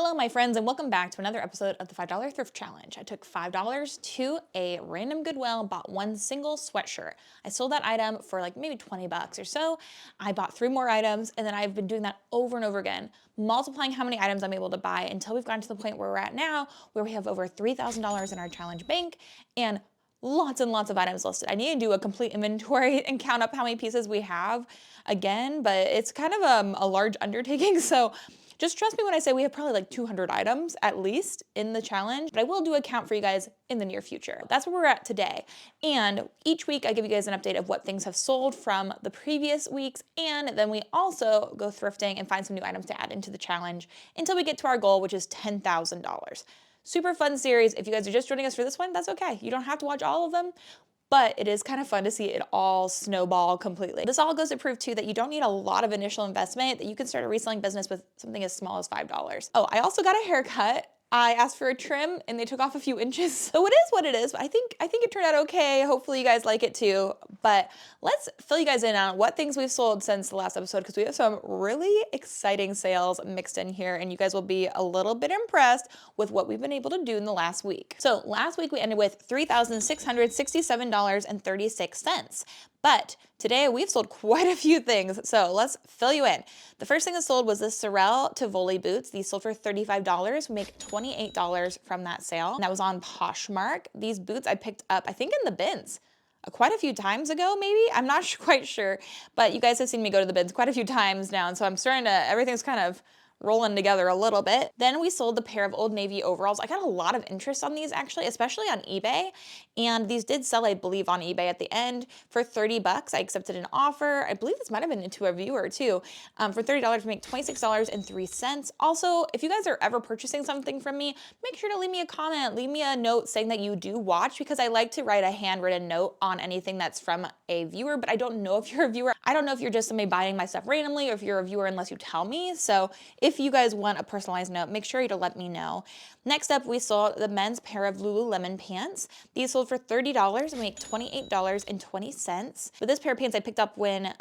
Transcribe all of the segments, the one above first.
Hello my friends and welcome back to another episode of the $5 Thrift Challenge. I took $5 to a random Goodwill, bought one single sweatshirt. I sold that item for like maybe 20 bucks or so. I bought 3 more items and then I've been doing that over and over again, multiplying how many items I'm able to buy until we've gotten to the point where we're at now, where we have over $3,000 in our challenge bank and lots and lots of items listed. I need to do a complete inventory and count up how many pieces we have again, but it's kind of a large undertaking. So just trust me when I say we have probably like 200 items at least in the challenge, but I will do a count for you guys in the near future. That's where we're at today. And each week I give you guys an update of what things have sold from the previous weeks. And then we also go thrifting and find some new items to add into the challenge until we get to our goal, which is $10,000. Super fun series. If you guys are just joining us for this one, that's okay. You don't have to watch all of them, but it is kind of fun to see it all snowball completely. This all goes to prove too that you don't need a lot of initial investment, that you can start a reselling business with something as small as $5. Oh, I also got a haircut. I asked for a trim and they took off a few inches. So it is what it is. I think it turned out okay. Hopefully you guys like it too. But let's fill you guys in on what things we've sold since the last episode, because we have some really exciting sales mixed in here and you guys will be a little bit impressed with what we've been able to do in the last week. So last week we ended with $3,667.36. But today we've sold quite a few things, so let's fill you in. The first thing that sold was the Sorel Tivoli boots. These sold for $35. We make $28 from that sale. And that was on Poshmark. These boots I picked up, I think in the bins quite a few times ago, maybe? I'm not quite sure, but you guys have seen me go to the bins quite a few times now, and so I'm starting to, everything's kind of rolling together a little bit. Then we sold the pair of Old Navy overalls. I got a lot of interest on these actually, especially on eBay. And these did sell, I believe, on eBay at the end for 30 bucks. I accepted an offer. I believe this might have been into a viewer too. For $30, we make $26.03. Also, if you guys are ever purchasing something from me, make sure to leave me a comment, leave me a note saying that you do watch, because I like to write a handwritten note on anything that's from a viewer, but I don't know if you're a viewer. I don't know if you're just somebody buying my stuff randomly or if you're a viewer unless you tell me. So if you guys want a personalized note, make sure you to let me know. Next up, we sold the men's pair of Lululemon pants. These sold for $30 and make $28.20. But this pair of pants I picked up when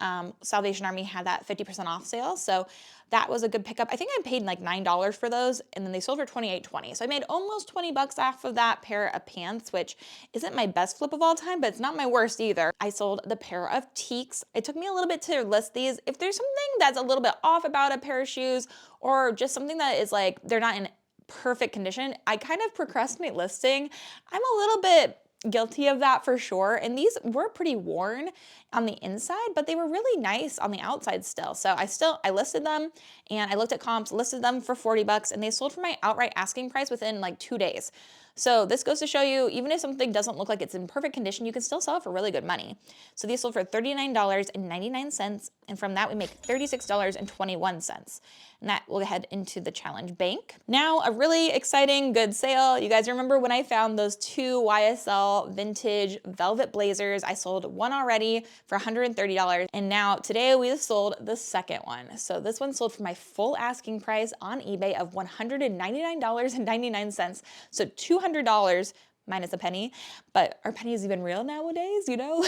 Salvation Army had that 50% off sale. So that was a good pickup. I think I paid like $9 for those and then they sold for $28.20. So I made almost 20 bucks off of that pair of pants, which isn't my best flip of all time, but it's not my worst either. I sold the pair of Teaks. It took me a little bit to list these. If there's something that's a little bit off about a pair of shoes or just something that is like, they're not in perfect condition, I kind of procrastinate listing. I'm a little bit guilty of that for sure. And these were pretty worn on the inside, but they were really nice on the outside still. So I listed them and I looked at comps, listed them for 40 bucks and they sold for my outright asking price within like 2 days. So this goes to show you, even if something doesn't look like it's in perfect condition, you can still sell it for really good money. So these sold for $39.99. And from that, we make $36.21. And that will head into the challenge bank. Now, a really exciting, good sale. You guys remember when I found those 2 YSL vintage velvet blazers? I sold one already for $130. And now today we sold the second one. So this one sold for my full asking price on eBay of $199.99. So $200 minus a penny, but are pennies even real nowadays, you know?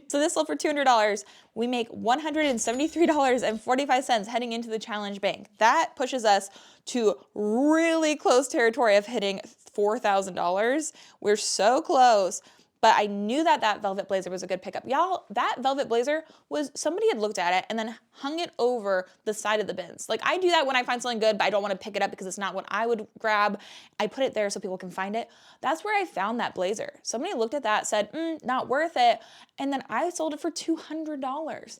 So this sold for $200. We make $173.45 heading into the challenge bank. That pushes us to really close territory of hitting $4,000. We're so close. But I knew that that velvet blazer was a good pickup. Y'all, that velvet blazer was, somebody had looked at it and then hung it over the side of the bins. Like I do that when I find something good, but I don't want to pick it up because it's not what I would grab. I put it there so people can find it. That's where I found that blazer. Somebody looked at that, said, not worth it. And then I sold it for $200.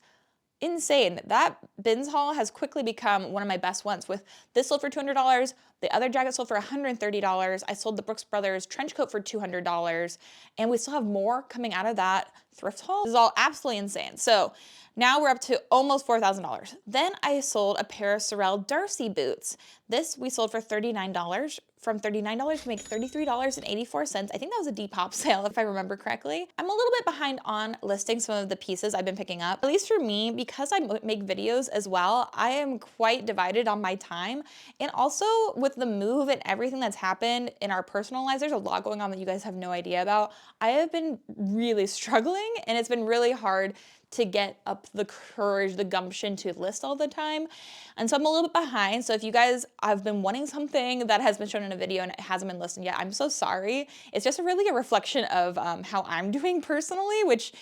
Insane. That bins haul has quickly become one of my best ones. With this sold for $200, the other jacket sold for $130. I sold the Brooks Brothers trench coat for $200, and we still have more coming out of that thrift haul. This is all absolutely insane. So now we're up to almost $4,000. Then I sold a pair of Sorel Darcy boots. This we sold for $39. From $39, we make $33.84. I think that was a Depop sale, if I remember correctly. I'm a little bit behind on listing some of the pieces I've been picking up. At least for me, because I make videos as well, I am quite divided on my time. And also with the move and everything that's happened in our personal lives, there's a lot going on that you guys have no idea about. I have been really struggling reselling, and it's been really hard to get up the courage, the gumption to list all the time. And so I'm a little bit behind. So if you guys have been wanting something that has been shown in a video and it hasn't been listed yet, I'm so sorry. It's just really a reflection of how I'm doing personally, which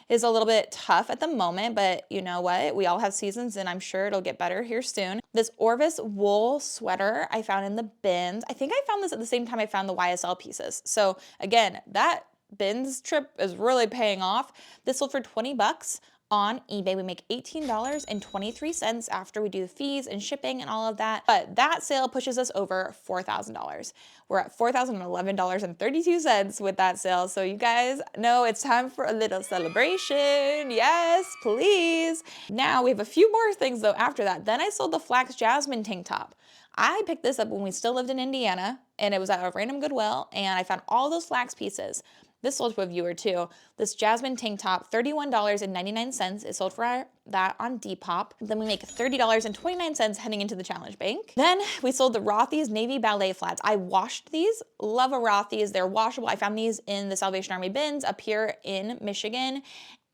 is a little bit tough at the moment, but you know what? We all have seasons and I'm sure it'll get better here soon. This Orvis wool sweater I found in the bins. I think I found this at the same time I found the YSL pieces. So again, that bins trip is really paying off. This sold for 20 bucks on eBay. We make $18.23 after we do the fees and shipping and all of that. But that sale pushes us over $4,000. We're at $4,011.32 with that sale. So you guys know it's time for a little celebration. Yes, please. Now we have a few more things though after that. Then I sold the Flax Jasmine tank top. I picked this up when we still lived in Indiana, and it was at a random Goodwill, and I found all those flax pieces. This sold to a viewer too. This Jasmine tank top, $31.99. It sold for that on Depop. Then we make $30.29 heading into the challenge bank. Then we sold the Rothy's Navy Ballet flats. I washed these. Love a Rothy's. They're washable. I found these in the Salvation Army bins up here in Michigan.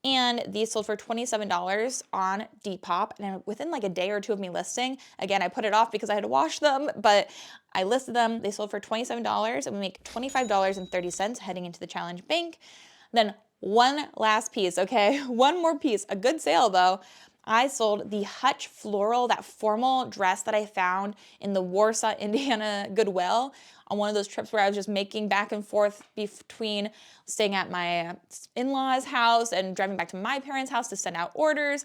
And these sold for $27 on Depop. And within like a day or two of me listing, again, I put it off because I had to wash them, but I listed them. They sold for $27 and we make $25.30 heading into the challenge bank. Then one last piece, okay? One more piece, a good sale though. I sold the Hutch Floral, that formal dress that I found in the Warsaw, Indiana Goodwill on one of those trips where I was just making back and forth between staying at my in-laws' house and driving back to my parents' house to send out orders.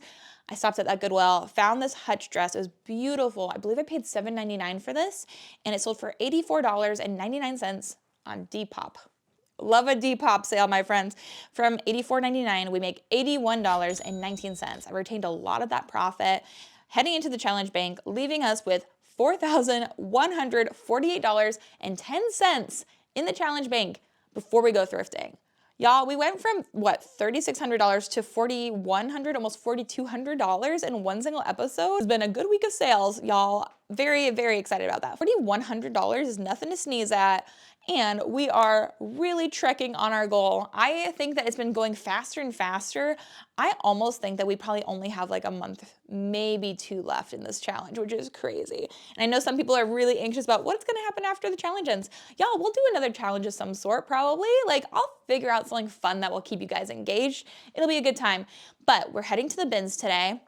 I stopped at that Goodwill, found this Hutch dress. It was beautiful. I believe I paid $7.99 for this, and it sold for $84.99 on Depop. Love a Depop sale, my friends. From $84.99, we make $81.19. I retained a lot of that profit heading into the challenge bank, leaving us with $4,148.10 in the challenge bank before we go thrifting. Y'all, we went from what, $3,600 to $4,100, almost $4,200 in one single episode. It's been a good week of sales, y'all. Very, very excited about that. $4,100 is nothing to sneeze at. And we are really trekking on our goal. I think that it's been going faster and faster. I almost think that we probably only have like a month, maybe two left in this challenge, which is crazy. And I know some people are really anxious about what's gonna happen after the challenge ends. Y'all, we'll do another challenge of some sort probably. Like I'll figure out something fun that will keep you guys engaged. It'll be a good time. But we're heading to the bins today.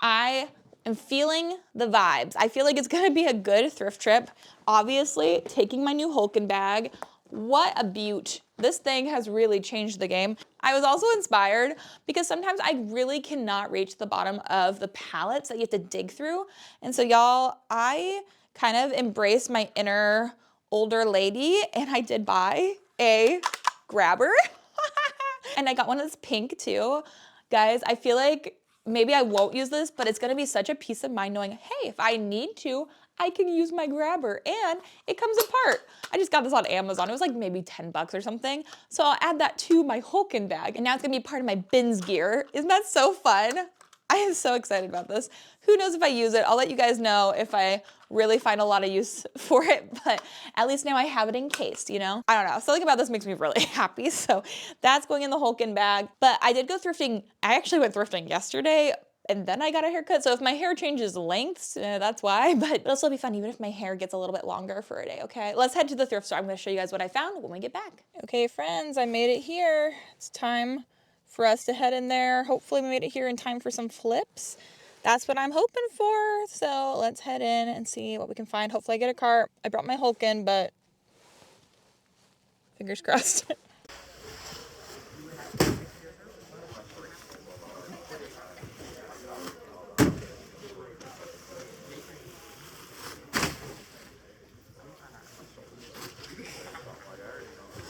I am feeling the vibes. I feel like it's gonna be a good thrift trip. Obviously, taking my new Hulken bag. What a beaut. This thing has really changed the game. I was also inspired because sometimes I really cannot reach the bottom of the pallets that you have to dig through. And so y'all, I kind of embraced my inner older lady and I did buy a grabber. And I got one that's pink too. Guys, I feel like maybe I won't use this, but it's gonna be such a peace of mind knowing, hey, if I need to, I can use my grabber and it comes apart. I just got this on Amazon. It was like maybe 10 bucks or something. So I'll add that to my Hulken bag and now it's gonna be part of my bins gear. Isn't that so fun? I am so excited about this. Who knows if I use it? I'll let you guys know if I really find a lot of use for it, but at least now I have it encased, you know? I don't know, something about this makes me really happy. So that's going in the Hulken bag. But I did go thrifting. I actually went thrifting yesterday and then I got a haircut. So if my hair changes lengths, that's why, but it'll still be fun even if my hair gets a little bit longer for a day, okay? Let's head to the thrift store. I'm gonna show you guys what I found when we get back. Okay, friends, I made it here. It's time for us to head in there. Hopefully we made it here in time for some flips. That's what I'm hoping for. So let's head in and see what we can find. Hopefully I get a cart. I brought my Hulken, but fingers crossed.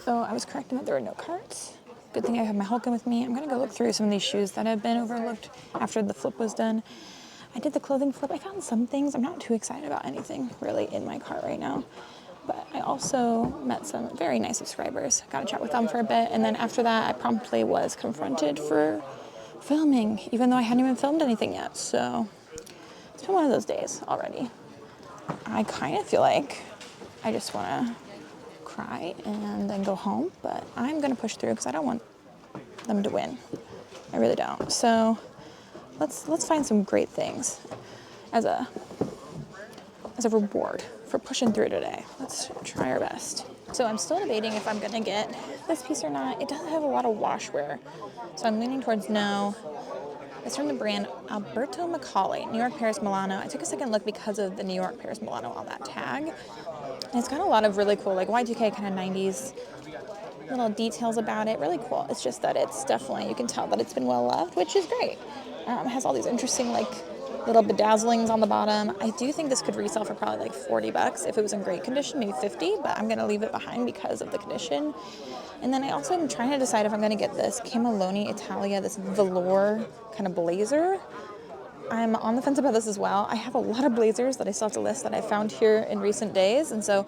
So I was correct in that there were no carts. Good thing I have my Hulken with me. I'm gonna go look through some of these shoes that have been overlooked after the flip was done. I did the clothing flip. I found some things. I'm not too excited about anything really in my cart right now. But I also met some very nice subscribers. Got to chat with them for a bit. And then after that, I promptly was confronted for filming, even though I hadn't even filmed anything yet. So it's been one of those days already. I kind of feel like I just want to cry and then go home, but I'm gonna push through because I don't want them to win. I really don't. So let's find some great things as a reward for pushing through today. Let's try our best. So I'm still debating if I'm gonna get this piece or not. It does have a lot of wash wear, so I'm leaning towards no. It's from the brand Alberto Macaulay, New York, Paris, Milano. I took a second look because of the New York, Paris, Milano on that tag. And it's got a lot of really cool, like Y2K kind of 90s little details about it. Really cool. It's just that it's definitely, you can tell that it's been well loved, which is great. It has all these interesting, like, little bedazzlings on the bottom. I do think this could resell for probably like 40 bucks if it was in great condition, maybe 50, but I'm gonna leave it behind because of the condition. And then I also am trying to decide if I'm gonna get this Camelloni Italia, this velour kind of blazer. I'm on the fence about this as well. I have a lot of blazers that I still have to list that I found here in recent days, and so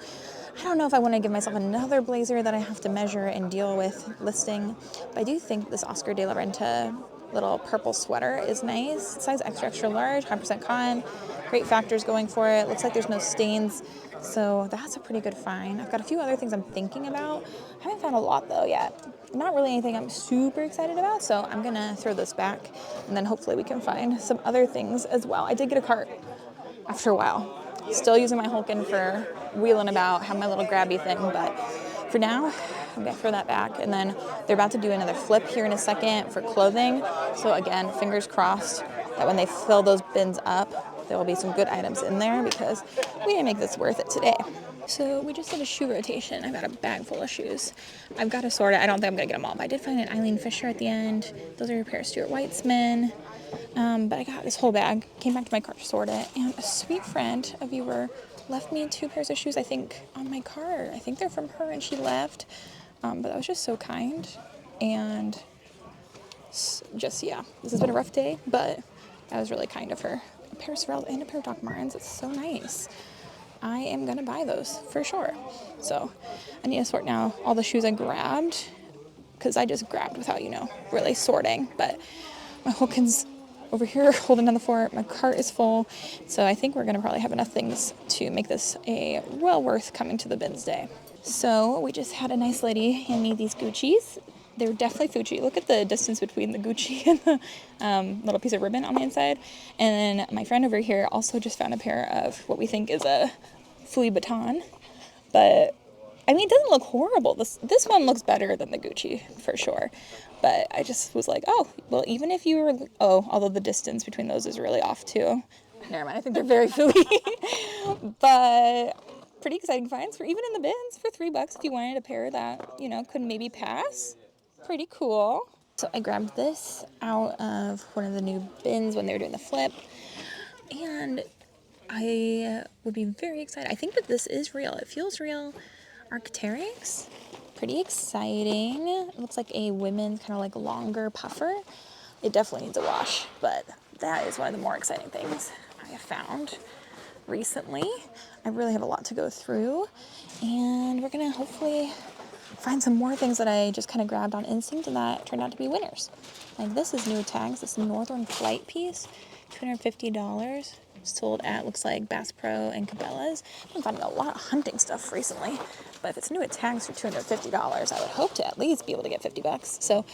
I don't know if I want to give myself another blazer that I have to measure and deal with listing. But I do think this Oscar de la Renta little purple sweater is nice. Size extra, extra large, 100% cotton. Great factors going for it. Looks like there's no stains, so that's a pretty good find. I've got a few other things I'm thinking about. I haven't found a lot though yet. Not really anything I'm super excited about, so I'm gonna throw this back, and then hopefully we can find some other things as well. I did get a cart after a while. Still using my Hulken for wheeling about, have my little grabby thing, but for now, I'm gonna throw that back. And then they're about to do another flip here in a second for clothing. So again, fingers crossed that when they fill those bins up, there will be some good items in there because we didn't make this worth it today. So we just did a shoe rotation. I've got a bag full of shoes. I've got to sort it. I don't think I'm gonna get them all, but I did find an Eileen Fisher at the end. Those are a pair of Stuart Weitzman. But I got this whole bag, came back to my car to sort it, and a sweet friend, a viewer, left me 2 pairs of shoes, I think, on my car. I think they're from her, and she left. But that was just so kind, and just, yeah, this has been a rough day, but that was really kind of her. A pair of Sorels and a pair of Doc Martens. It's so nice. I am going to buy those for sure. So I need to sort now all the shoes I grabbed, because I just grabbed without, really sorting. But my Hulken's over here holding down the fort. My cart is full. So I think we're going to probably have enough things to make this a well worth coming to the bins day. So we just had a nice lady hand me these Gucci's. They're definitely Fuji. Look at the distance between the Gucci and the little piece of ribbon on the inside. And then my friend over here also just found a pair of what we think is a Louis Vuitton. But, I mean, it doesn't look horrible. This one looks better than the Gucci, for sure. But I just was like, oh, well, even if you were, although the distance between those is really off, too. Never mind, I think they're very Louis. But pretty exciting finds for even in the bins for $3 if you wanted a pair that, could maybe pass. Pretty cool. So I grabbed this out of one of the new bins when they were doing the flip, and I would be very excited. I think that this is real. It feels real. Arc'teryx, pretty exciting. It looks like a women's kind of like longer puffer. It definitely needs a wash, but that is one of the more exciting things I have found recently. I really have a lot to go through, and we're gonna hopefully find some more things that I just kind of grabbed on instinct and that turned out to be winners. Like this is new tags, this Northern Flight piece, $250. Sold at, looks like Bass Pro and Cabela's. I've been finding a lot of hunting stuff recently, but if it's new at tags for $250, I would hope to at least be able to get $50. So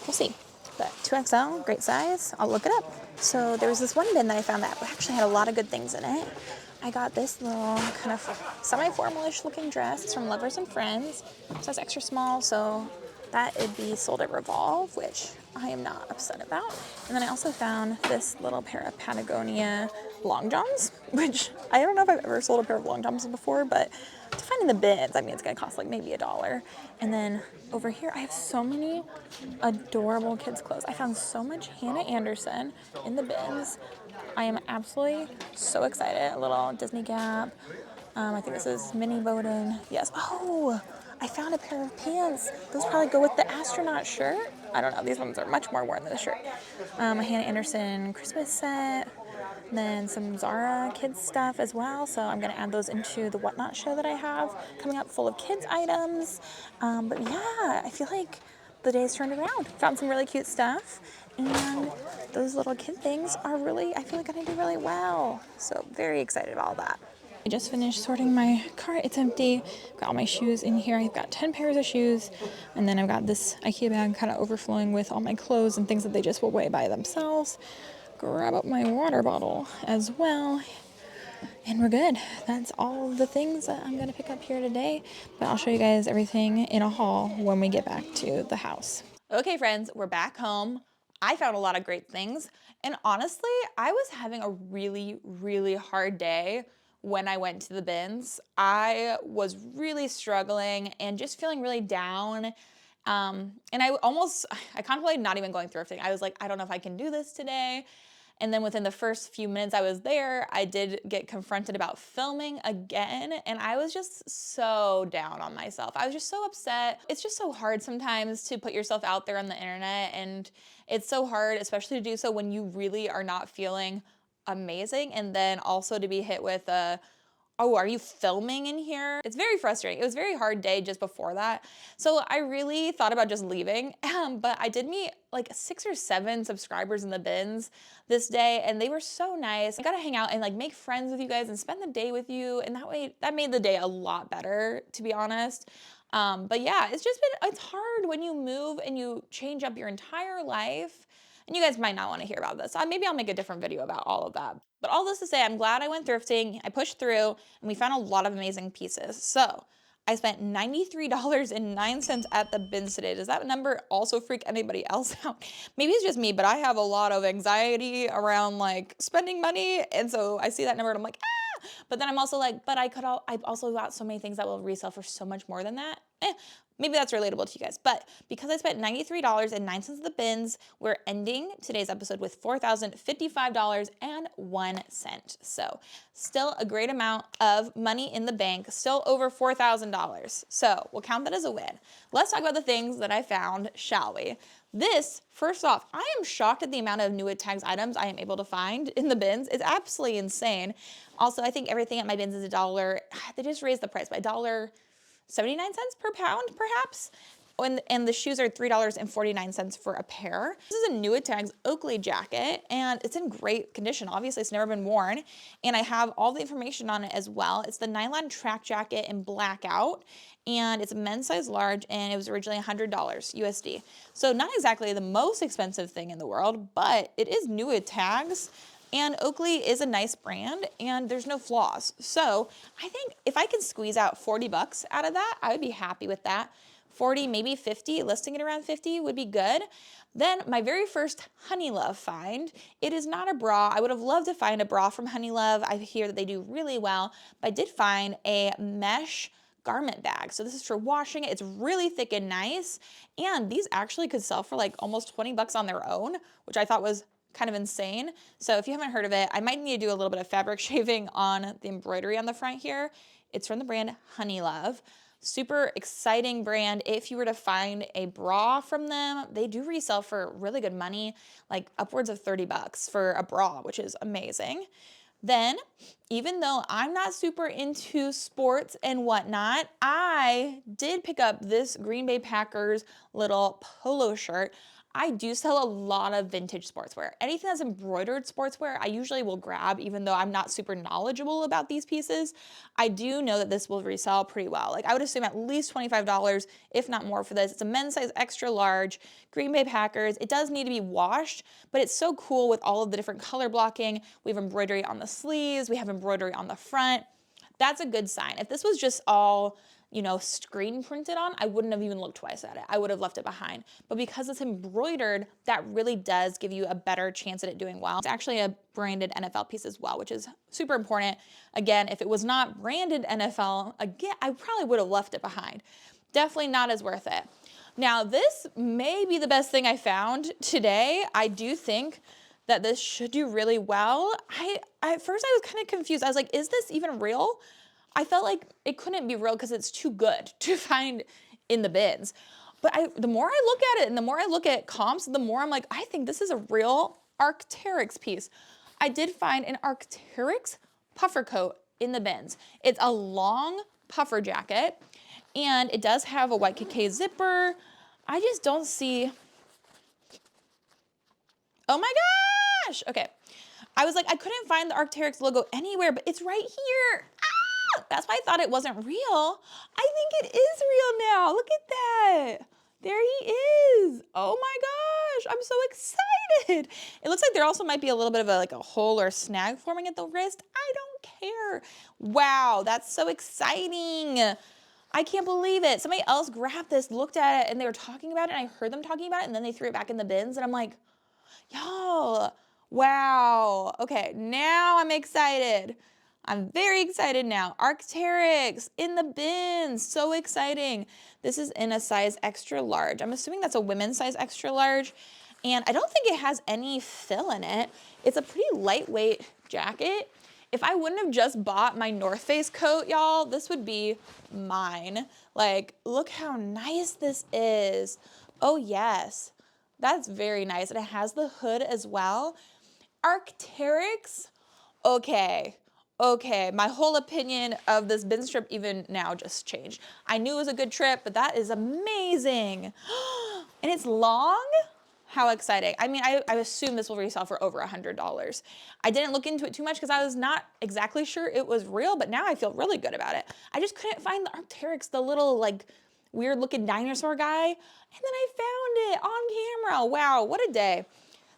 we'll see. But 2XL, great size. I'll look it up. So there was this one bin that I found that actually had a lot of good things in it. I got this little kind of semi-formal-ish looking dress. It's from Lovers and Friends. So it's extra small, so that would be sold at Revolve, which I am not upset about. And then I also found this little pair of Patagonia long johns, which I don't know if I've ever sold a pair of long johns before, but to find in the bins, I mean, it's gonna cost like maybe $1. And then over here, I have so many adorable kids' clothes. I found so much Hannah Anderson in the bins. I am absolutely so excited. A little Disney Gap. I think this is Mini Bowden. Yes. Oh, I found a pair of pants. Those probably go with the astronaut shirt. I don't know. These ones are much more worn than the shirt. A Hannah Anderson Christmas set. And then some Zara kids stuff as well. So I'm going to add those into the Whatnot show that I have coming up full of kids items. But yeah, I feel like the day's turned around. Found some really cute stuff. And those little kid things are really, I feel like, going to do really well. So very excited about all that. I just finished sorting my cart. It's empty. Got all my shoes in here. I've got 10 pairs of shoes. And then I've got this IKEA bag kind of overflowing with all my clothes and things that they just will weigh by themselves. Grab up my water bottle as well. And we're good. That's all the things that I'm going to pick up here today. But I'll show you guys everything in a haul when we get back to the house. Okay, friends, we're back home. I found a lot of great things. And honestly, I was having a really, really hard day when I went to the bins. I was really struggling and just feeling really down. And I contemplated not even going thrifting. I was like, I don't know if I can do this today. And then within the first few minutes I was there, I did get confronted about filming again. And I was just so down on myself. I was just so upset. It's just so hard sometimes to put yourself out there on the internet. And it's so hard, especially to do so when you really are not feeling amazing. And then also to be hit with oh, are you filming in here? It's very frustrating. It was a very hard day just before that. So I really thought about just leaving, but I did meet like 6 or 7 subscribers in the bins this day, and they were so nice. I got to hang out and like make friends with you guys and spend the day with you. And that made the day a lot better, to be honest. But yeah, it's hard when you move and you change up your entire life. And you guys might not want to hear about this. Maybe I'll make a different video about all of that. But all this to say, I'm glad I went thrifting. I pushed through, and we found a lot of amazing pieces. So I spent $93.09 at the bins today. Does that number also freak anybody else out? Maybe it's just me, but I have a lot of anxiety around like spending money. And so I see that number and I'm like, ah! But then I'm also like, but I've also got so many things that will resell for so much more than that. Maybe that's relatable to you guys. But because I spent $93.09 at the bins, we're ending today's episode with $4,055.01. So still a great amount of money in the bank, still over $4,000. So we'll count that as a win. Let's talk about the things that I found, shall we? First off, I am shocked at the amount of new tags items I am able to find in the bins. It's absolutely insane. Also, I think everything at my bins is $1. They just raised the price by $1.79 per pound, perhaps. And the shoes are $3.49 for a pair. This is a New Tags Oakley jacket, and it's in great condition. Obviously, it's never been worn, and I have all the information on it as well. It's the nylon track jacket in blackout, and it's a men's size large, and it was originally $100 USD. So not exactly the most expensive thing in the world, but it is New Tags. And Oakley is a nice brand, and there's no flaws. So I think if I can squeeze out 40 bucks out of that, I would be happy with that. 40, maybe 50, listing it around 50 would be good. Then my very first Honeylove find, it is not a bra. I would have loved to find a bra from Honeylove. I hear that they do really well, but I did find a mesh garment bag. So this is for washing it. It's really thick and nice. And these actually could sell for like almost 20 bucks on their own, which I thought was kind of insane. So if you haven't heard of it, I might need to do a little bit of fabric shaving on the embroidery on the front here. It's from the brand Honeylove. Super exciting brand. If you were to find a bra from them, they do resell for really good money, like upwards of 30 bucks for a bra, which is amazing. Then, even though I'm not super into sports and whatnot, I did pick up this Green Bay Packers little polo shirt. I do sell a lot of vintage sportswear. Anything that's embroidered sportswear, I usually will grab, even though I'm not super knowledgeable about these pieces. I do know that this will resell pretty well. Like I would assume at least $25, if not more for this. It's a men's size extra large, Green Bay Packers. It does need to be washed, but it's so cool with all of the different color blocking. We have embroidery on the sleeves. We have embroidery on the front. That's a good sign. If this was just all, screen printed on, I wouldn't have even looked twice at it. I would have left it behind. But because it's embroidered, that really does give you a better chance at it doing well. It's actually a branded NFL piece as well, which is super important. Again, if it was not branded NFL, again, I probably would have left it behind. Definitely not as worth it. Now, this may be the best thing I found today. I do think that this should do really well. At first I was kind of confused. I was like, is this even real? I felt like it couldn't be real because it's too good to find in the bins. But the more I look at it and the more I look at comps, the more I'm like, I think this is a real Arc'teryx piece. I did find an Arc'teryx puffer coat in the bins. It's a long puffer jacket, and it does have a YKK zipper. I just don't see... Oh my gosh! Okay. I was like, I couldn't find the Arc'teryx logo anywhere, but it's right here. That's why I thought it wasn't real. I think it is real now. Look at that. There he is. Oh my gosh, I'm so excited. It looks like there also might be a little bit of like a hole or snag forming at the wrist. I don't care. Wow, that's so exciting. I can't believe it. Somebody else grabbed this, looked at it, and they were talking about it, and I heard them talking about it, and then they threw it back in the bins, and I'm like, y'all, wow. Okay, now I'm excited. I'm very excited now. Arc'teryx in the bins, so exciting. This is in a size extra large. I'm assuming that's a women's size extra large, and I don't think it has any fill in it. It's a pretty lightweight jacket. If I wouldn't have just bought my North Face coat, y'all, this would be mine. Like, look how nice this is. Oh yes, that's very nice. And it has the hood as well. Arc'teryx, okay. Okay, my whole opinion of this bin strip even now just changed. I knew it was a good trip, but that is amazing. And it's long? How exciting. I mean, I assume this will resell for over $100. I didn't look into it too much because I was not exactly sure it was real, but now I feel really good about it. I just couldn't find the Arc'teryx, the little like weird looking dinosaur guy. And then I found it on camera. Wow, what a day.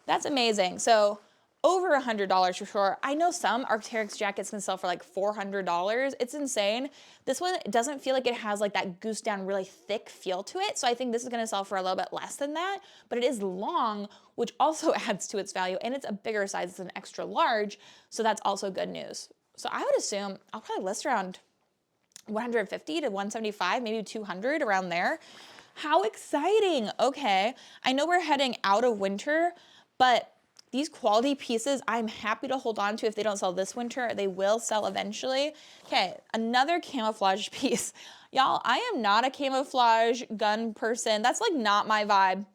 That's amazing. So over $100 for sure. I know some Arc'teryx jackets can sell for like $400. It's insane. This one doesn't feel like it has like that goose down really thick feel to it. So I think this is gonna sell for a little bit less than that, but it is long, which also adds to its value. And it's a bigger size, it's an extra large. So that's also good news. So I would assume I'll probably list around 150 to 175, maybe 200 around there. How exciting. Okay. I know we're heading out of winter, but these quality pieces, I'm happy to hold on to if they don't sell this winter. They will sell eventually. Okay, another camouflage piece. Y'all, I am not a camouflage gun person. That's like not my vibe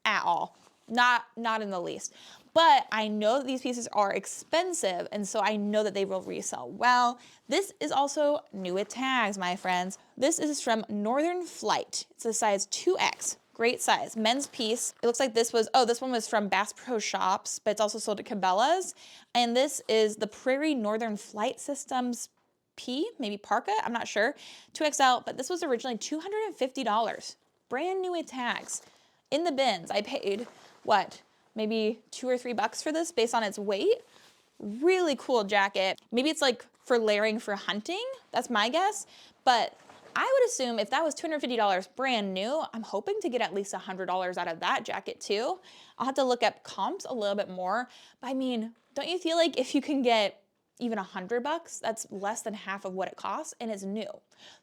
at all. Not in the least. But I know that these pieces are expensive, and so I know that they will resell well. This is also new with tags, my friends. This is from Northern Flight. It's a size 2X. Great size, men's piece. It looks like this was, oh, this one was from Bass Pro Shops, but it's also sold at Cabela's. And this is the Prairie Northern Flight Systems P, maybe parka, I'm not sure, 2XL, but this was originally $250, brand new with tags. In the bins, I paid, what, maybe $2 or $3 for this based on its weight. Really cool jacket. Maybe it's like for layering for hunting, that's my guess, but I would assume if that was $250 brand new, I'm hoping to get at least $100 out of that jacket too. I'll have to look up comps a little bit more, but I mean, don't you feel like if you can get even $100, that's less than half of what it costs and it's new.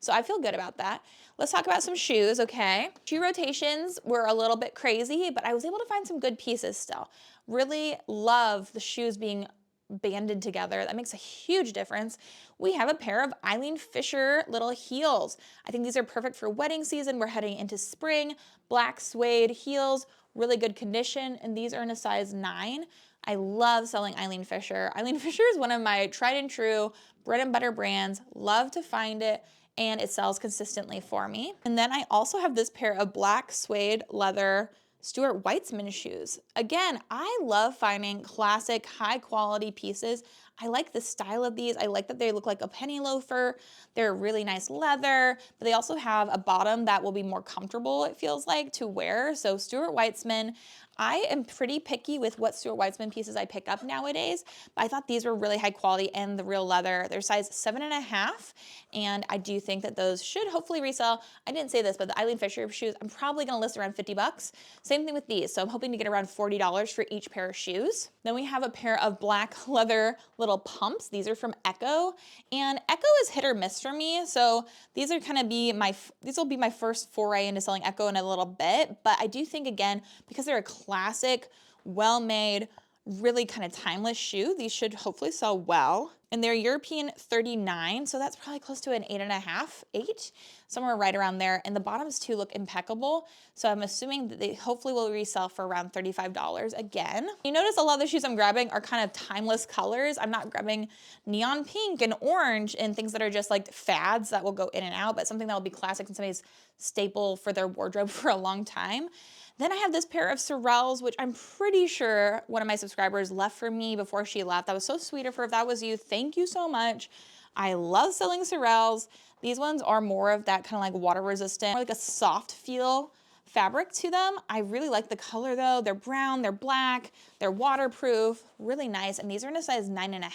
So I feel good about that. Let's talk about some shoes, okay? Shoe rotations were a little bit crazy, but I was able to find some good pieces still. Really love the shoes being banded together. That makes a huge difference. We have a pair of Eileen Fisher little heels. I think these are perfect for wedding season. We're heading into spring. Black suede heels, really good condition, and these are in a size 9. I love selling Eileen Fisher. Eileen Fisher is one of my tried and true bread and butter brands. Love to find it, and it sells consistently for me. And then I also have this pair of black suede leather Stuart Weitzman shoes. Again, I love finding classic, high quality pieces. I like the style of these. I like that they look like a penny loafer. They're really nice leather, but they also have a bottom that will be more comfortable, it feels like, to wear. So Stuart Weitzman, I am pretty picky with what Stuart Weitzman pieces I pick up nowadays, but I thought these were really high quality and the real leather. They're size 7.5, and I do think that those should hopefully resell. I didn't say this, but the Eileen Fisher shoes, I'm probably gonna list around $50. Same thing with these, so I'm hoping to get around $40 for each pair of shoes. Then we have a pair of black leather little pumps. These are from XOXO, and XOXO is hit or miss for me, so these will be my first foray into selling XOXO in a little bit, but I do think, again, because they're a classic, well-made, really kind of timeless shoe, these should hopefully sell well. And they're European 39, so that's probably close to an 8.5, 8, somewhere right around there. And the bottoms too look impeccable, so I'm assuming that they hopefully will resell for around $35 again. You notice a lot of the shoes I'm grabbing are kind of timeless colors. I'm not grabbing neon pink and orange and things that are just like fads that will go in and out, but something that will be classic and somebody's staple for their wardrobe for a long time. Then I have this pair of Sorels, which I'm pretty sure one of my subscribers left for me before she left. That was so sweet of her. If that was you, thank you so much. I love selling Sorels. These ones are more of that kind of like water resistant, like a soft feel fabric to them. I really like the color though. They're brown, they're black, they're waterproof, really nice. And these are in a size 9.5.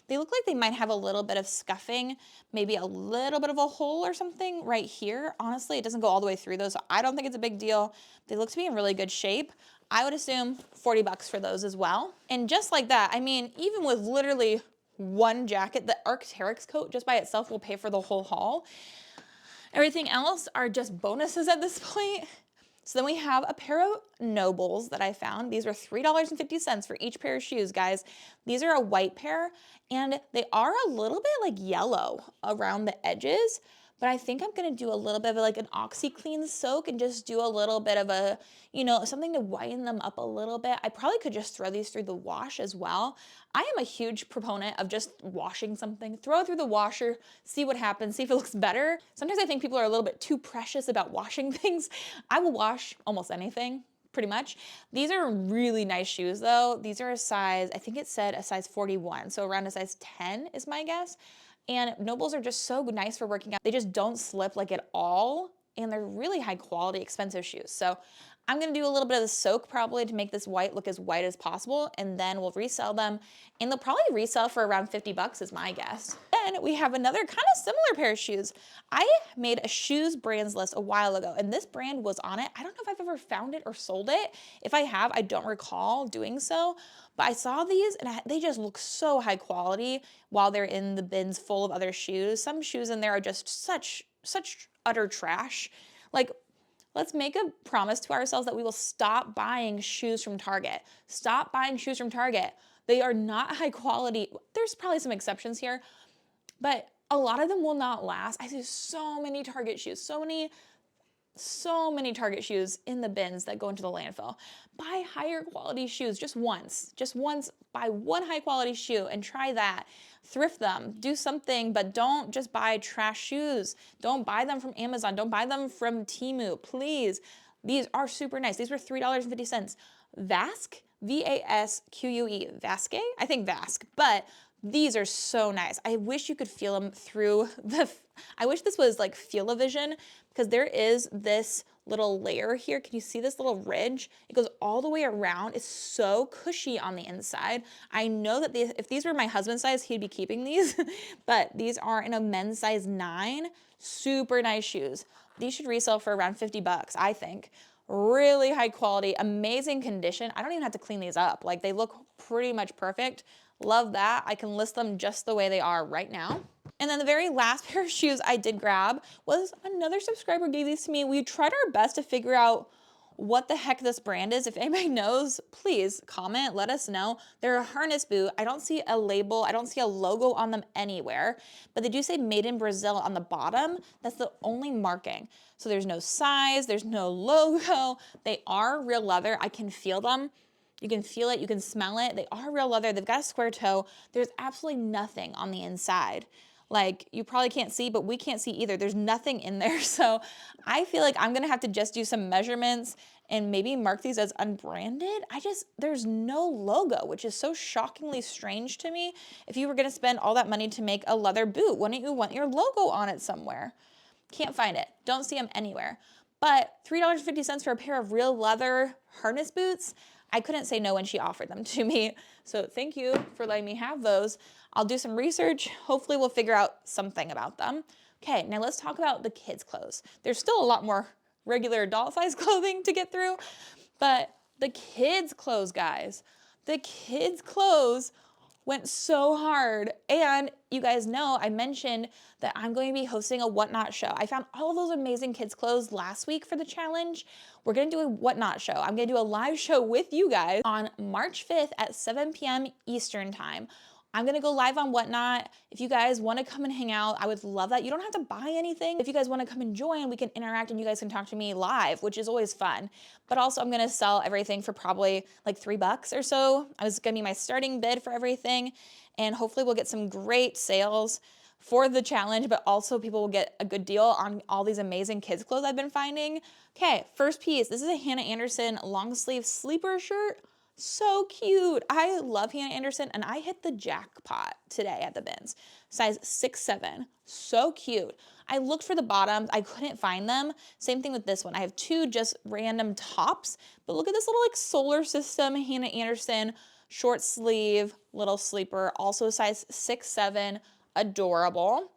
They look like they might have a little bit of scuffing, maybe a little bit of a hole or something right here. Honestly, it doesn't go all the way through those, so I don't think it's a big deal. They look to be in really good shape. I would assume 40 bucks for those as well. And just like that, I mean, even with literally one jacket, the Arc'teryx coat just by itself will pay for the whole haul. Everything else are just bonuses at this point. So then we have a pair of Nobles that I found. These were $3.50 for each pair of shoes, guys. These are a white pair, and they are a little bit like yellow around the edges, but I think I'm gonna do a little bit of like an OxyClean soak and just do a little bit of a, you know, something to whiten them up a little bit. I probably could just throw these through the wash as well. I am a huge proponent of just washing something, throw it through the washer, see what happens, see if it looks better. Sometimes I think people are a little bit too precious about washing things. I will wash almost anything, pretty much. These are really nice shoes though. These are a size, I think it said a size 41, so around a size 10 is my guess. And Nobles are just so nice for working out. They just don't slip like at all, and they're really high quality, expensive shoes. So I'm gonna do a little bit of the soak probably to make this white look as white as possible, and then we'll resell them, and they'll probably resell for around 50 bucks is my guess. Then we have another kind of similar pair of shoes. I made a shoes brands list a while ago, and this brand was on it. I don't know if I've ever found it or sold it. If I have, I don't recall doing so, but I saw these and they just look so high quality while they're in the bins full of other shoes. Some shoes in there are just such utter trash. Like, let's make a promise to ourselves that we will stop buying shoes from Target. Stop buying shoes from Target. They are not high quality. There's probably some exceptions here, but a lot of them will not last. I see so many Target shoes, so many Target shoes in the bins that go into the landfill. Buy higher quality shoes just once, buy one high quality shoe and try that. Thrift them, do something, but don't just buy trash shoes. Don't buy them from Amazon. Don't buy them from Temu, please. These are super nice. These were $3.50. Vask, V-A-S-Q-U-E, Vasque? I think Vask, but these are so nice. I wish you could feel them through I wish this was like Feel-O-Vision, because there is this little layer here. Can you see this little ridge? It goes all the way around. It's so cushy on the inside. I know that if these were my husband's size, he'd be keeping these, but these are in a men's size 9. Super nice shoes. These should resell for around 50 bucks, I think. Really high quality, amazing condition. I don't even have to clean these up. Like, they look pretty much perfect. Love that. I can list them just the way they are right now. And then the very last pair of shoes I did grab was another subscriber gave these to me. We tried our best to figure out what the heck this brand is. If anybody knows, please comment, let us know. They're a harness boot. I don't see a label. I don't see a logo on them anywhere, but they do say made in Brazil on the bottom. That's the only marking. So there's no size, there's no logo. They are real leather. I can feel them. You can feel it, you can smell it. They are real leather. They've got a square toe. There's absolutely nothing on the inside. Like, you probably can't see, but we can't see either. There's nothing in there. So I feel like I'm gonna have to just do some measurements and maybe mark these as unbranded. There's no logo, which is so shockingly strange to me. If you were gonna spend all that money to make a leather boot, wouldn't you want your logo on it somewhere? Can't find it, don't see them anywhere. But $3.50 for a pair of real leather harness boots, I couldn't say no when she offered them to me. So thank you for letting me have those. I'll do some research. Hopefully we'll figure out something about them. Okay, now let's talk about the kids' clothes. There's still a lot more regular adult size clothing to get through, but the kids' clothes, guys, the kids' clothes went so hard. And you guys know I mentioned that I'm going to be hosting a Whatnot show. I found all of those amazing kids' clothes last week for the challenge. We're gonna do a Whatnot show. I'm gonna do a live show with you guys on March 5th at 7 p.m. Eastern time. I'm gonna go live on Whatnot. If you guys wanna come and hang out, I would love that. You don't have to buy anything. If you guys wanna come and join, we can interact and you guys can talk to me live, which is always fun. But also I'm gonna sell everything for probably like $3 or so. I was gonna be my starting bid for everything. And hopefully we'll get some great sales for the challenge, but also people will get a good deal on all these amazing kids clothes I've been finding. Okay, first piece. This is a Hannah Anderson long sleeve sleeper shirt. So cute. I love Hannah Anderson and I hit the jackpot today at the bins. size 6'7". So cute. I looked for the bottoms, I couldn't find them. Same thing with this one. I have two just random tops, but look at this little like solar system Hannah Anderson short sleeve little sleeper, also size 6'7", adorable.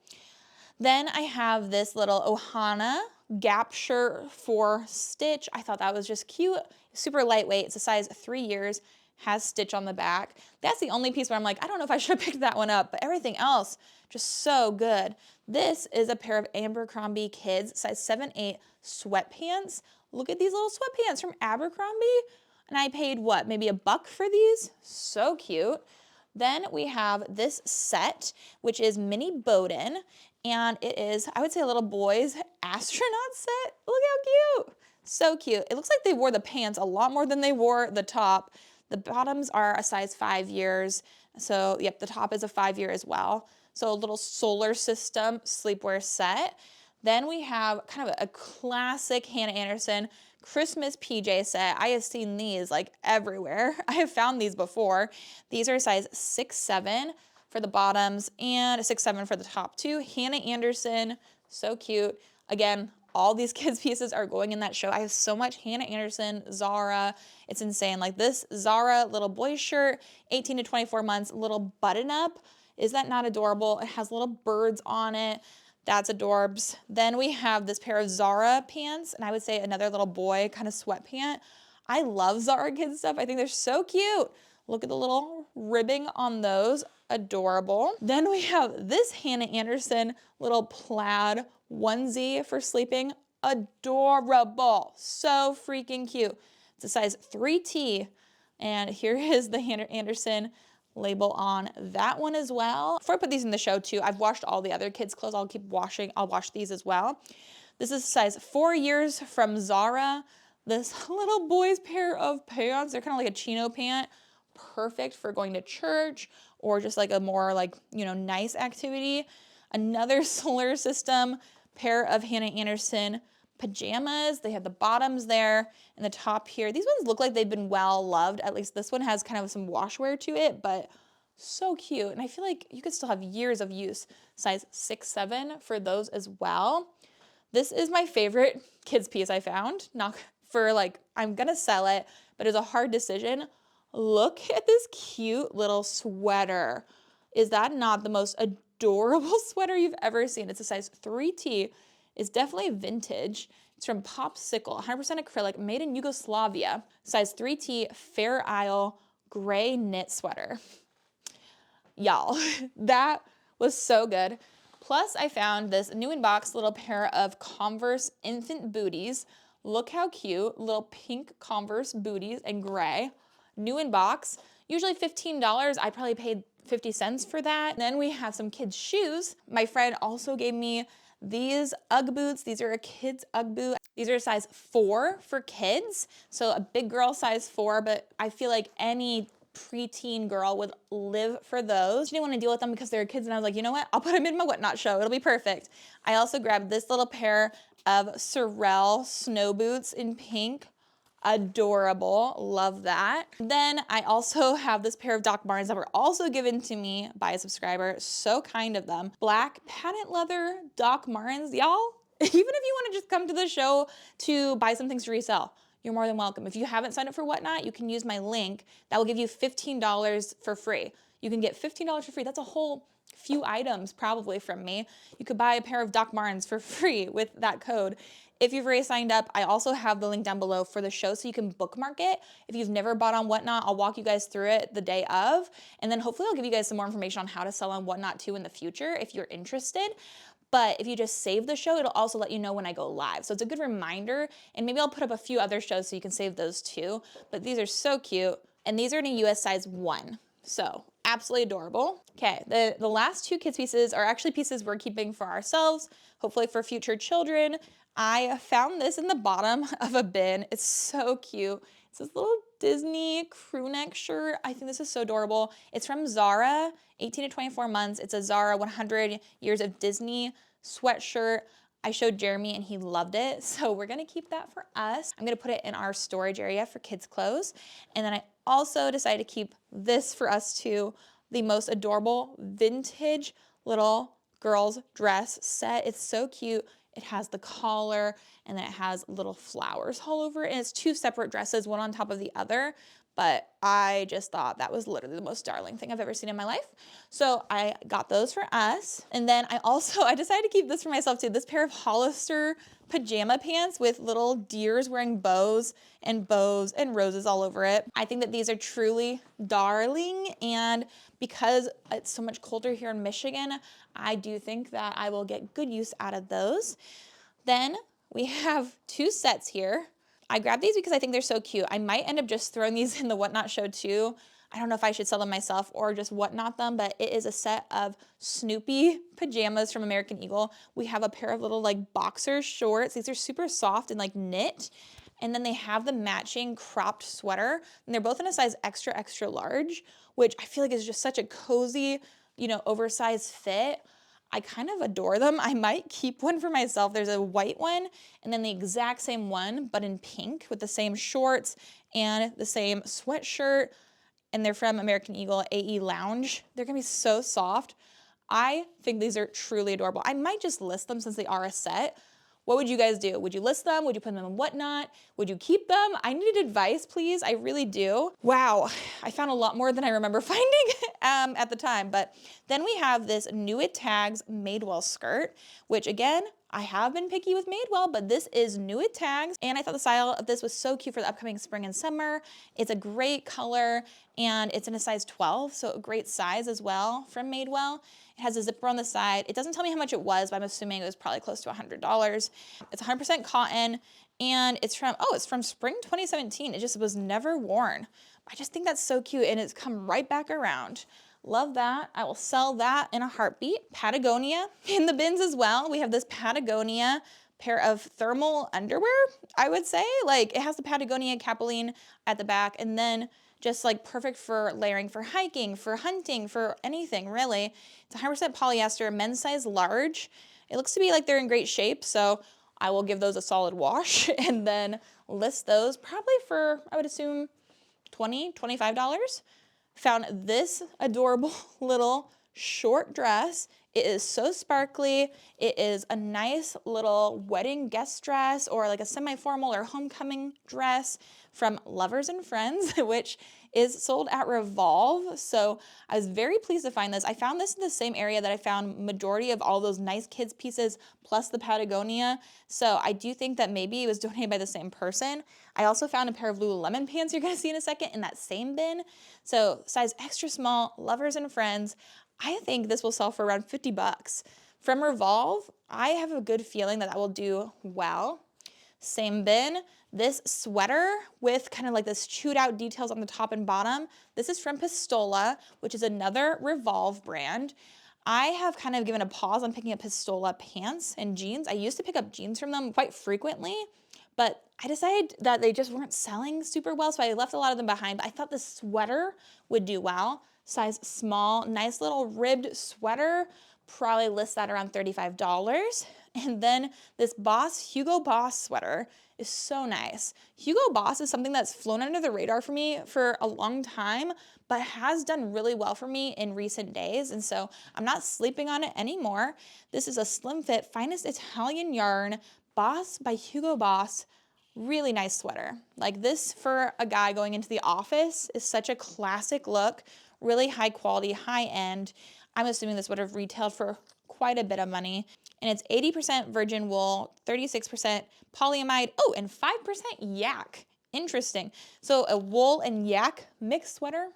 Then I have this little Ohana Gap shirt for Stitch. I thought that was just cute, super lightweight. It's a size 3 years, has Stitch on the back. That's the only piece where I'm like, I don't know if I should have picked that one up, but everything else, just so good. This is a pair of Abercrombie Kids size 7'8" sweatpants. Look at these little sweatpants from Abercrombie. And I paid what, maybe $1 for these? So cute. Then we have this set, which is Mini Bowden, and it is, I would say, a little boy's astronaut set. Look how cute. So cute. It looks like they wore the pants a lot more than they wore the top. The bottoms are a size 5 years. So, yep, the top is a 5 year as well. So a little solar system sleepwear set. Then we have kind of a classic Hannah Anderson Christmas PJ set. I have seen these like everywhere. I have found these before. These are size 6'7" for the bottoms and a 6'7" for the top too. Hannah Anderson, so cute. Again, all these kids pieces are going in that show. I have so much Hannah Anderson, Zara. It's insane. Like this Zara little boy shirt, 18 to 24 months, little button up. Is that not adorable? It has little birds on it. That's adorbs. Then we have this pair of Zara pants, and I would say another little boy kind of sweatpant. I love Zara kids stuff. I think they're so cute. Look at the little ribbing on those. Adorable. Then we have this Hannah Anderson little plaid onesie for sleeping. Adorable. So freaking cute. It's a size 3T. And here is the Hannah Anderson label on that one as well. Before I put these in the show too, I've washed all the other kids' clothes. I'll keep washing. I'll wash these as well. This is size 4 years from Zara. This little boy's pair of pants. They're kind of like a chino pant. Perfect for going to church or just like a more like, you know, nice activity. Another solar system pair of Hannah Anderson pajamas. They have the bottoms there and the top here. These ones look like they've been well loved. At least this one has kind of some washwear to it, but so cute. And I feel like you could still have years of use. Size 6'7" for those as well. This is my favorite kids piece I found. Not for like, I'm gonna sell it, but it's a hard decision. Look at this cute little sweater. Is that not the most adorable sweater you've ever seen? It's a size 3T. It's definitely vintage. It's from Popsicle, 100% acrylic, made in Yugoslavia. Size 3T, Fair Isle, gray knit sweater. Y'all, that was so good. Plus, I found this new in box little pair of Converse infant booties. Look how cute, little pink Converse booties in gray. New in box, usually $15. I probably paid 50 cents for that. And then we have some kids' shoes. My friend also gave me these Ugg boots. These are a kid's Ugg boot. These are a size 4 for kids. So a big girl size 4, but I feel like any preteen girl would live for those. I didn't want to deal with them because they're kids, and I was like, you know what? I'll put them in my whatnot show. It'll be perfect. I also grabbed this little pair of Sorel snow boots in pink. Adorable. Love that. Then I also have this pair of Doc Martens that were also given to me by a subscriber. So kind of them. Black patent leather Doc Martens. Y'all, even if you want to just come to the show to buy some things to resell, you're more than welcome. If you haven't signed up for Whatnot, you can use my link. That will give you $15 for free. You can get $15 for free. That's a whole few items probably from me. You could buy a pair of Doc Martens for free with that code. If you've already signed up, I also have the link down below for the show so you can bookmark it. If you've never bought on Whatnot, I'll walk you guys through it the day of, and then hopefully I'll give you guys some more information on how to sell on Whatnot too in the future if you're interested. But if you just save the show, it'll also let you know when I go live. So it's a good reminder, and maybe I'll put up a few other shows so you can save those too. But these are so cute, and these are in a US size 1. So absolutely adorable. Okay, the last two kids pieces are actually pieces we're keeping for ourselves, hopefully for future children. I found this in the bottom of a bin. It's so cute. It's this little Disney crew neck shirt. I think this is so adorable. It's from Zara, 18 to 24 months. It's a Zara 100 Years of Disney sweatshirt. I showed Jeremy and he loved it. So we're gonna keep that for us. I'm gonna put it in our storage area for kids' clothes. And then I also decided to keep this for us too, the most adorable vintage little girl's dress set. It's so cute. It has the collar and then it has little flowers all over it. And it's 2 separate dresses, one on top of the other. But I just thought that was literally the most darling thing I've ever seen in my life. So I got those for us. And then I decided to keep this for myself too. This pair of Hollister pajama pants with little deers wearing bows and roses all over it. I think that these are truly darling, and because it's so much colder here in Michigan, I do think that I will get good use out of those. Then we have 2 sets here. I grabbed these because I think they're so cute. I might end up just throwing these in the Whatnot show too. I don't know if I should sell them myself or just Whatnot them, but it is a set of Snoopy pajamas from American Eagle. We have a pair of little like boxer shorts. These are super soft and like knit. And then they have the matching cropped sweater, and they're both in a size extra, extra large, which I feel like is just such a cozy, you know, oversized fit. I kind of adore them. I might keep one for myself. There's a white one and then the exact same one, but in pink with the same shorts and the same sweatshirt. And they're from American Eagle AE Lounge. They're gonna be so soft. I think these are truly adorable. I might just list them since they are a set. What would you guys do? Would you list them? Would you put them in Whatnot? Would you keep them? I needed advice, please. I really do. Wow, I found a lot more than I remember finding at the time. But then we have this New It Tags Madewell skirt, which again, I have been picky with Madewell, but this is New It Tags. And I thought the style of this was so cute for the upcoming spring and summer. It's a great color and it's in a size 12, so a great size as well from Madewell. It has a zipper on the side. It doesn't tell me how much it was, but I'm assuming it was probably close to $100. It's 100% cotton, and it's from spring 2017. It just was never worn. I just think that's so cute, and it's come right back around. Love that. I will sell that in a heartbeat. Patagonia in the bins as well. We have this Patagonia pair of thermal underwear, I would say. Like, it has the Patagonia Capilene at the back, and then just like perfect for layering for hiking, for hunting, for anything really. It's 100% polyester, men's size large. It looks to be like they're in great shape, so I will give those a solid wash and then list those probably for, I would assume, $20, $25. Found this adorable little short dress. It is so sparkly. It is a nice little wedding guest dress or like a semi-formal or homecoming dress from Lovers and Friends, which is sold at Revolve. So I was very pleased to find this. I found this in the same area that I found majority of all those nice kids pieces plus the Patagonia. So I do think that maybe it was donated by the same person. I also found a pair of Lululemon pants you're gonna see in a second in that same bin. So size extra small, Lovers and Friends. I think this will sell for around 50 bucks. From Revolve, I have a good feeling that will do well. Same bin. This sweater with kind of like this chewed out details on the top and bottom. This is from Pistola, which is another Revolve brand. I have kind of given a pause on picking up Pistola pants and jeans. I used to pick up jeans from them quite frequently, but I decided that they just weren't selling super well, so I left a lot of them behind. But I thought this sweater would do well. Size small, nice little ribbed sweater. Probably list that around $35. And then this Hugo Boss sweater is so nice. Hugo Boss is something that's flown under the radar for me for a long time, but has done really well for me in recent days. And so I'm not sleeping on it anymore. This is a slim fit, finest Italian yarn, Boss by Hugo Boss. Really nice sweater. Like this for a guy going into the office is such a classic look, really high quality, high end. I'm assuming this would have retailed for quite a bit of money. And it's 80% virgin wool, 36% polyamide, oh, and 5% yak. Interesting. So a wool and yak mixed sweater,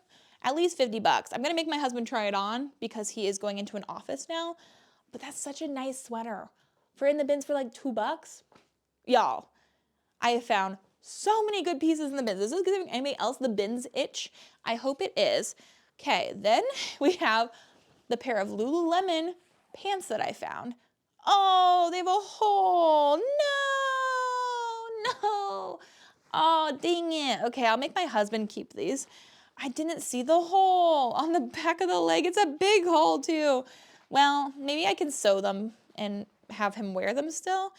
at least 50 bucks. I'm gonna make my husband try it on because he is going into an office now, but that's such a nice sweater. For in the bins for like 2 bucks, y'all, I have found so many good pieces in the bins. Is this giving anybody else the bins itch? I hope it is. Okay, then we have the pair of Lululemon pants that I found. Oh, they have a hole. No. Oh, dang it. Okay, I'll make my husband keep these. I didn't see the hole on the back of the leg. It's a big hole too. Well, maybe I can sew them and have him wear them still.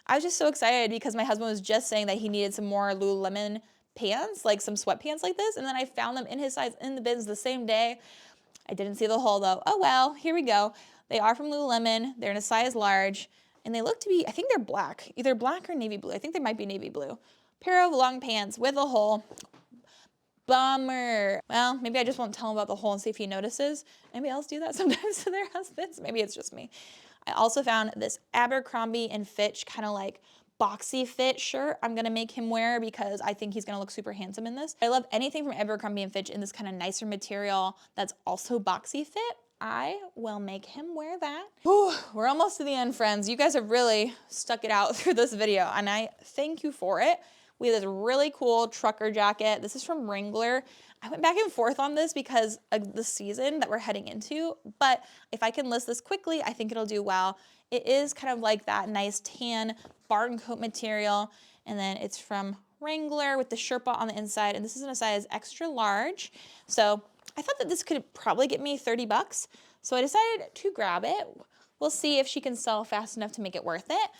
I was just so excited because my husband was just saying that he needed some more Lululemon pants, like some sweatpants like this, and then I found them in his size in the bins the same day. I didn't see the hole though. Oh well, here we go. They are from Lululemon. They're in a size large, and they look to be, I think they're black, either black or navy blue. I think they might be navy blue. Pair of long pants with a hole. Bummer. Well, maybe I just won't tell him about the hole and see if he notices. Anybody else do that sometimes to their husbands? Maybe it's just me. I also found this Abercrombie and Fitch kind of like boxy fit shirt I'm gonna make him wear because I think he's gonna look super handsome in this. I love anything from Abercrombie and Fitch in this kind of nicer material that's also boxy fit. I will make him wear that. Whew, we're almost to the end, friends. You guys have really stuck it out through this video, and I thank you for it. We have this really cool trucker jacket. This is from Wrangler. I went back and forth on this because of the season that we're heading into, but if I can list this quickly, I think it'll do well. It is kind of like that nice tan barn coat material, and then it's from Wrangler with the Sherpa on the inside, and this is in a size extra large. So I thought that this could probably get me 30 bucks, so I decided to grab it. We'll see if she can sell fast enough to make it worth it.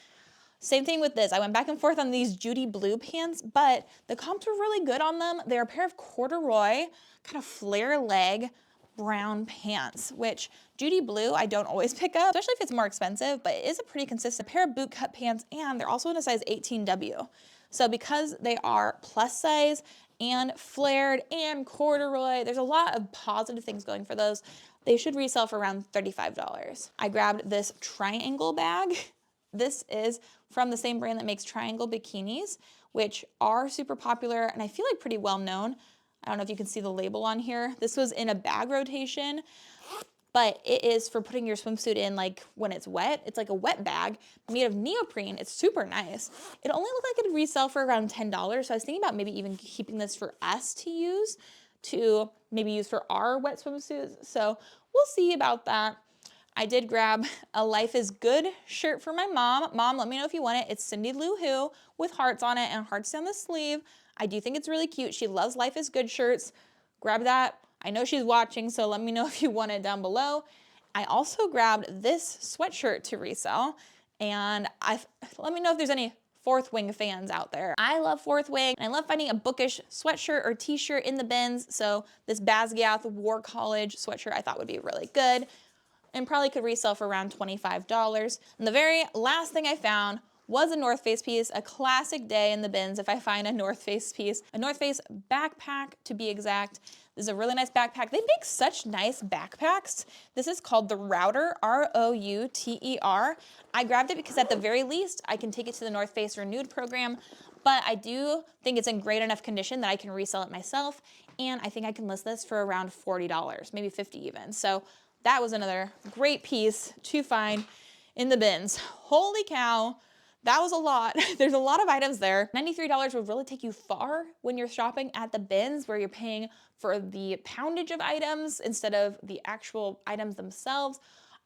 Same thing with this. I went back and forth on these Judy blue pants, but the comps were really good on them. They're a pair of corduroy, kind of flare leg, brown pants, which Judy blue I don't always pick up, especially if it's more expensive, but it is a pretty consistent pair of boot cut pants, and they're also in a size 18W. So because they are plus size and flared and corduroy, there's a lot of positive things going for those. They should resell for around $35. I grabbed this triangle bag. This is from the same brand that makes triangle bikinis, which are super popular and I feel like pretty well known. I don't know if you can see the label on here. This was in a bag rotation, but it is for putting your swimsuit in like when it's wet. It's like a wet bag made of neoprene. It's super nice. It only looked like it'd resell for around $10. So I was thinking about maybe even keeping this for us to use, to maybe use for our wet swimsuits. So we'll see about that. I did grab a Life is Good shirt for my mom. Mom, let me know if you want it. It's Cindy Lou Who with hearts on it and hearts down the sleeve. I do think it's really cute. She loves Life is Good shirts. Grab that. I know she's watching, so let me know if you want it down below. I also grabbed this sweatshirt to resell, and let me know if there's any Fourth Wing fans out there. I love Fourth Wing, and I love finding a bookish sweatshirt or t-shirt in the bins, so this Basquiat War College sweatshirt I thought would be really good and probably could resell for around $25. And the very last thing I found was a North Face piece, a classic day in the bins if I find a North Face piece. A North Face backpack, to be exact. This is a really nice backpack. They make such nice backpacks. This is called the Router, R-O-U-T-E-R. I grabbed it because at the very least, I can take it to the North Face Renewed program, but I do think it's in great enough condition that I can resell it myself, and I think I can list this for around $40, maybe $50 even. So that was another great piece to find in the bins. Holy cow, that was a lot. There's a lot of items there. $93 would really take you far when you're shopping at the bins where you're paying for the poundage of items instead of the actual items themselves.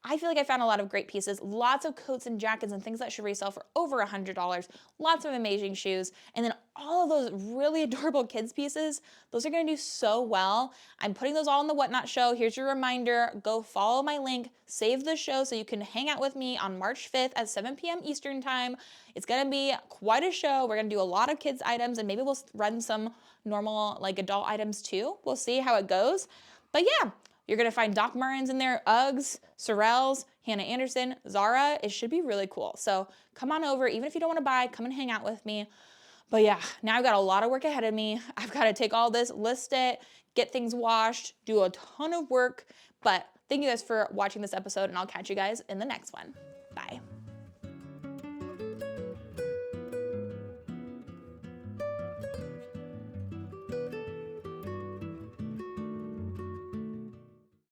I feel like I found a lot of great pieces, lots of coats and jackets and things that should resell for over $100, lots of amazing shoes, and then all of those really adorable kids pieces, those are gonna do so well. I'm putting those all in the Whatnot show. Here's your reminder, go follow my link, save the show so you can hang out with me on March 5th at 7 p.m. Eastern time. It's gonna be quite a show. We're gonna do a lot of kids items and maybe we'll run some normal like adult items too. We'll see how it goes. But yeah, you're gonna find Doc Martens in there, Uggs, Sorels, Hannah Anderson, Zara. It should be really cool. So come on over, even if you don't wanna buy, come and hang out with me. But yeah, now I've got a lot of work ahead of me. I've gotta take all this, list it, get things washed, do a ton of work. But thank you guys for watching this episode and I'll catch you guys in the next one.